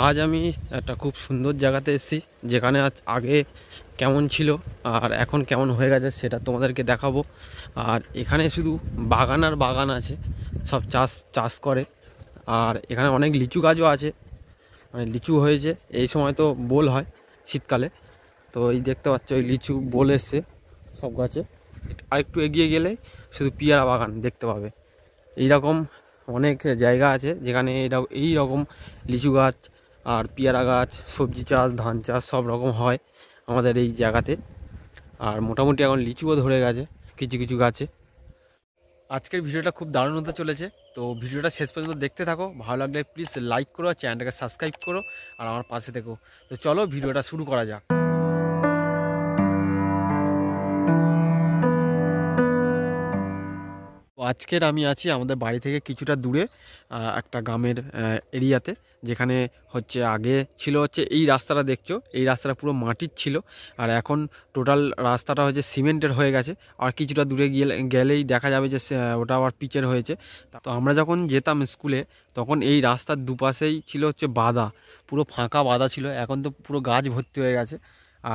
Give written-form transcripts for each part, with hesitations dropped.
আজ আমি একটা খুব সুন্দর জায়গাতে এসেছি, যেখানে আগে কেমন ছিল আর এখন কেমন হয়ে গেছে সেটা তোমাদেরকে দেখাবো। আর এখানে শুধু বাগান আর বাগান আছে, সব চাষ করে। আর এখানে অনেক লিচু গাছও আছে, মানে লিচু হয়েছে। এই সময় তো বোল হয় শীতকালে, তো এই দেখতে পাচ্ছ ওই লিচু বোল এসছে সব গাছে। আর একটু এগিয়ে গেলে শুধু পেয়ারা বাগান দেখতে পাবে। এইরকম অনেক জায়গা আছে যেখানে এই রকম লিচু গাছ আর পেয়ারা গাছ, সবজি চাষ, ধান চাষ সব রকম হয় আমাদের এই জায়গাতে। আর মোটামুটি এখন লিচুও ধরে গেছে কিছু কিছু গাছে। আজকের ভিডিওটা খুব দারুণ হতে চলেছে, তো ভিডিওটা শেষ পর্যন্ত দেখতে থাকো। ভালো লাগলে প্লিজ লাইক করো, চ্যানেলটাকে সাবস্ক্রাইব করো আর আমার পাশে থেকো। তো চলো ভিডিওটা শুরু করা যাক। আজকের আমি আছি আমাদের বাড়ি থেকে কিছুটা দূরে একটা গ্রামের এরিয়াতে, যেখানে হচ্ছে আগে ছিল হচ্ছে এই রাস্তাটা দেখছো, এই রাস্তাটা পুরো মাটির ছিল, আর এখন টোটাল রাস্তাটা হচ্ছে সিমেন্টের হয়ে গেছে। আর কিছুটা দূরে গেলেই দেখা যাবে যে ওটা আবার পিচের হয়েছে। তো আমরা যখন যেতাম স্কুলে তখন এই রাস্তার দুপাশেই ছিল হচ্ছে বাঁধা, পুরো ফাঁকা বাঁধা ছিল। এখন তো পুরো গাছ ভর্তি হয়ে গেছে।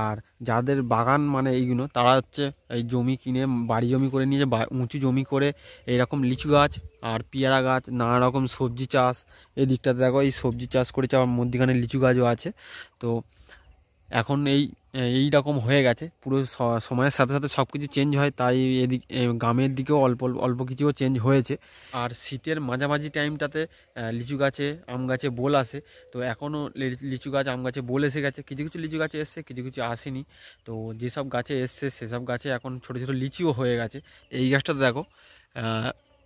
আর যাদের বাগান মানে এইগুলো, তারা হচ্ছে এই জমি কিনে বাড়ি জমি করে নিয়ে উঁচু জমি করে এইরকম লিচু গাছ আর পেয়ারা গাছ, নানা রকম সবজি চাষ। এই দিকটাতে দেখো এই সবজি চাষ করেছে, আবার মধ্যখানে লিচু গাছও আছে। তো এখন এই রকম হয়ে গেছে পুরো। সময়ের সাথে সাথে সব কিছু চেঞ্জ হয়, তাই গ্রামের দিকেও অল্প অল্প কিছুও চেঞ্জ হয়েছে। আর শীতের মাঝামাঝি টাইমটাতে লিচু গাছে আম গাছে বোল আসে। তো এখনও লিচু গাছ আম গাছে বোল এসে গেছে, কিছু কিছু লিচু গাছে এসছে, কিছু কিছু আসেনি। তো যেসব গাছে এসছে সেসব গাছে এখন ছোটো ছোটো লিচিও হয়ে গেছে। এই গাছটাতে দেখো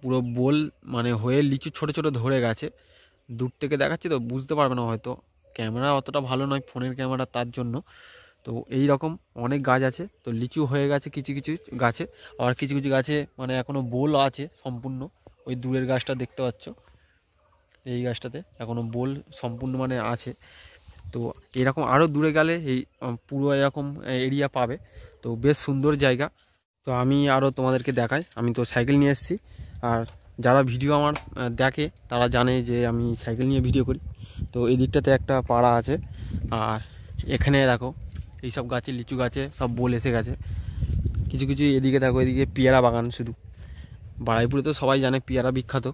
পুরো বোল মানে হয়ে লিচু ছোট ছোট ধরে গেছে। দূর থেকে দেখাচ্ছি তো বুঝতে পারবে না হয়তো, ক্যামেরা অতটা ভালো নয় ফোনের ক্যামেরা, তার জন্য। তো এই রকম অনেক গাছ আছে, তো লিচু হয়ে গেছে কিছু কিছু গাছে। আবার কিছু কিছু গাছে মানে এখনও বোল আছে সম্পূর্ণ। ওই দূরের গাছটা দেখতে পাচ্ছ, এই গাছটাতে এখনও বোল সম্পূর্ণ মানে আছে। তো এরকম আরও দূরে গেলে এই পুরো এরকম এরিয়া পাবে। তো বেশ সুন্দর জায়গা। তো আমি আরও তোমাদেরকে দেখাই, আমি তো সাইকেল নিয়ে এসেছি। আর যারা ভিডিও আমার দেখে তারা জানে যে আমি সাইকেল নিয়ে ভিডিও করি। তো এই দিকটাতে একটা পাড়া আছে, আর এখানে দেখো এইসব গাছে লিচু গাছে সব বোল এসে গেছে কিছু কিছু। এদিকে দেখো, এদিকে পেয়ারা বাগান শুধু। বারুইপুরে তো সবাই জানে পেয়ারা বিখ্যাত,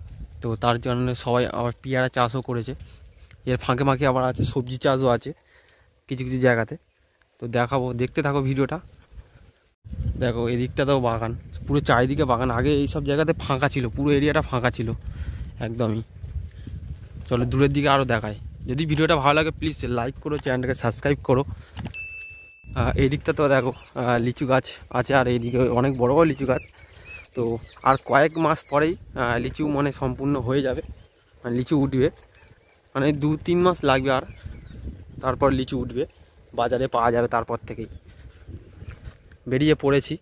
তো তার জন্য সবাই আবার পেয়ারা চাষও করেছে। এর ফাঁকে ফাঁকে আবার আছে সবজি চাষও আছে কিছু কিছু জায়গাতে। তো দেখাবো, দেখতে থাকো ভিডিওটা। দেখো এদিকটাতেও বাগান, পুরো চারিদিকে বাগান। আগে এই সব জায়গাতে ফাঁকা ছিল, পুরো এরিয়াটা ফাঁকা ছিল একদমই। চলো দূরের দিকে আরও দেখায়। যদি ভিডিওটা ভালো লাগে প্লিজ লাইক করো, চ্যানেলটাকে সাবস্ক্রাইব করো। এই দিকটা তো দেখো লিচু গাছ আছে, আর এইদিকে অনেক বড় বড় লিচু গাছ। তো আর কয়েক মাস পরেই লিচু মানে সম্পূর্ণ হয়ে যাবে, মানে লিচু উঠবে। মানে 2-3 মাস লাগবে, আর তারপর লিচু উঠবে, বাজারে পাওয়া যাবে তারপর থেকেই। বেরিয়ে পড়েছি,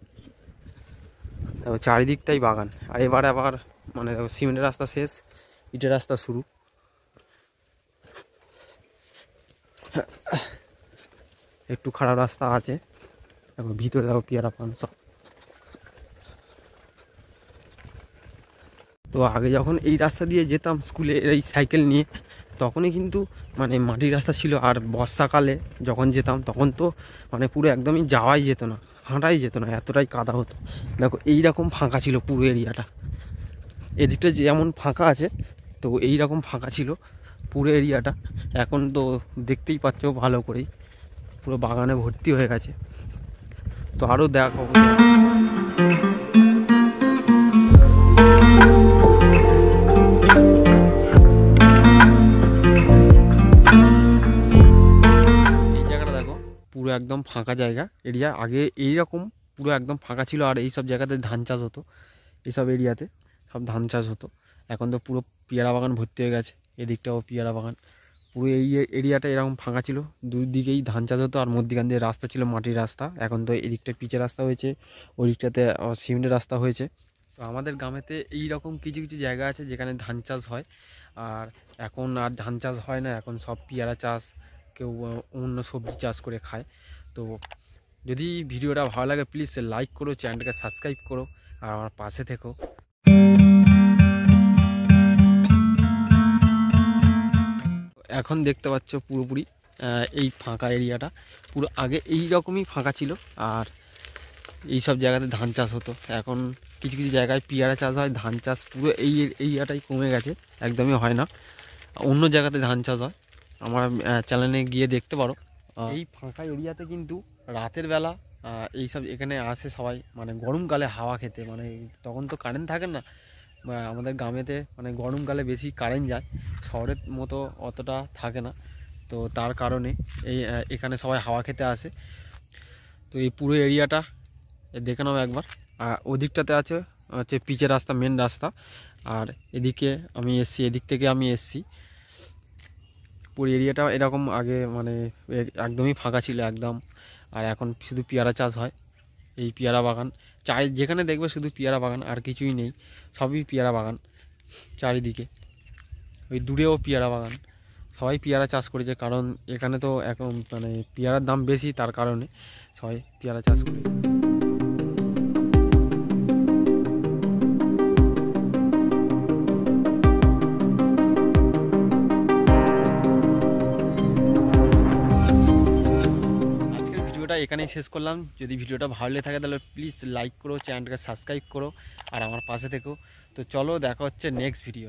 দেখো চারিদিকটাই বাগান। আর এবার আবার মানে দেখো সিমেন্টের রাস্তা শেষ, ইটের রাস্তা শুরু। একটু খারাপ রাস্তা আছে, দেখো ভিতরে দেখো পেয়ারা পান সব। তো আগে যখন এই রাস্তা দিয়ে যেতাম স্কুলে এই সাইকেল নিয়ে, তখনই কিন্তু মানে মাটির রাস্তা ছিল। আর বর্ষাকালে যখন যেতাম তখন তো মানে পুরো একদমই যাওয়াই যেত না, হাঁটাই যেত না, এতটাই কাদা হতো। দেখো এই রকম ফাঁকা ছিল পুরো এরিয়াটা। এদিকটা যেমন ফাঁকা আছে, তো এই রকম ফাঁকা ছিল পুরো এরিয়াটা। এখন তো দেখতেই পাচ্ছ ভালো করেই, পুরো বাগানে ভর্তি হয়ে গেছে। তো আরও দেখো, পুরো একদম ফাঁকা জায়গা এরিয়া। আগে এইরকম পুরো একদম ফাঁকা ছিল, আর এই সব জায়গাতে ধান চাষ হতো, এইসব এরিয়াতে সব ধান চাষ হতো। এখন তো পুরো পেয়ারা বাগান ভর্তি হয়ে গেছে, এদিকটাও পেয়ারা বাগান। পুরো এই এরিয়াটা এরকম ফাঁকা ছিল, দুই দিকেই ধান চাষ হতো। আর মধ্যখান দিয়ে রাস্তা ছিল মাটির রাস্তা, এখন তো এদিকটা পিচের রাস্তা হয়েছে, ওই দিকটাতে সিমেন্টের রাস্তা হয়েছে। তো আমাদের গ্রামেতে এইরকম কিছু কিছু জায়গা আছে যেখানে ধান চাষ হয়। আর এখন আর ধান চাষ হয় না, এখন সব পেয়ারা চাষ, কেউ অন্য সবজি চাষ করে খায়। তো যদি ভিডিওটা ভালো লাগে প্লিজ লাইক করো, চ্যানেলটাকে সাবস্ক্রাইব করো আর আমার পাশে থেকো। এখন দেখতে পাচ্ছ পুরোপুরি এই ফাঁকা এরিয়াটা পুরো আগে এই রকমই ফাঁকা ছিল, আর এই সব জায়গাতে ধান চাষ হতো। এখন কিছু কিছু জায়গায় পেয়ারা চাষ হয়, ধান চাষ পুরো এই এরিয়াটাই কমে গেছে, একদমই হয় না। অন্য জায়গাতে ধান চাষ হয়, আমার চ্যানেলে গিয়ে দেখতে পারো। এই ফাঁকা এরিয়াতে কিন্তু রাতের বেলা এইসব এখানে আসে সবাই, মানে গরমকালে হাওয়া খেতে, মানে তখন তো কারেন্ট থাকে না। আমাদের গ্রামেতে মানে গরমকালে বেশি কারেন্ট যায়, শহরের মতো অতটা থাকে না, তো তার কারণে এখানে সবাই হাওয়া খেতে আসে। তো এই পুরো এরিয়াটা দেখে নাও একবার। ওদিকটাতে আছে হচ্ছে পিচের রাস্তা, মেন রাস্তা, আর এদিকে আমি এসছি, এদিক থেকে আমি এসছি। পুরো এরিয়াটা এরকম আগে মানে একদমই ফাঁকা ছিল একদম, আর এখন শুধু পেয়ারা চাষ হয়। এই পেয়ারা বাগান যেখানে দেখবে শুধু পেয়ারা বাগান, আর কিছুই নেই, সবই পেয়ারা বাগান চারিদিকে। ওই দূরেও পেয়ারা বাগান, সবাই পেয়ারা চাষ করেছে, কারণ এখানে তো এখন মানে পেয়ারার দাম বেশি, তার কারণে সবাই পেয়ারা চাষ করে। এখানেই শেষ করলাম। যদি ভিডিওটা ভালো লেগে থাকে তাহলে প্লিজ লাইক করো, চ্যানেলটাকে সাবস্ক্রাইব করো, আর আমার পাশে থেকো। তো চলো দেখা হচ্ছে নেক্সট ভিডিও।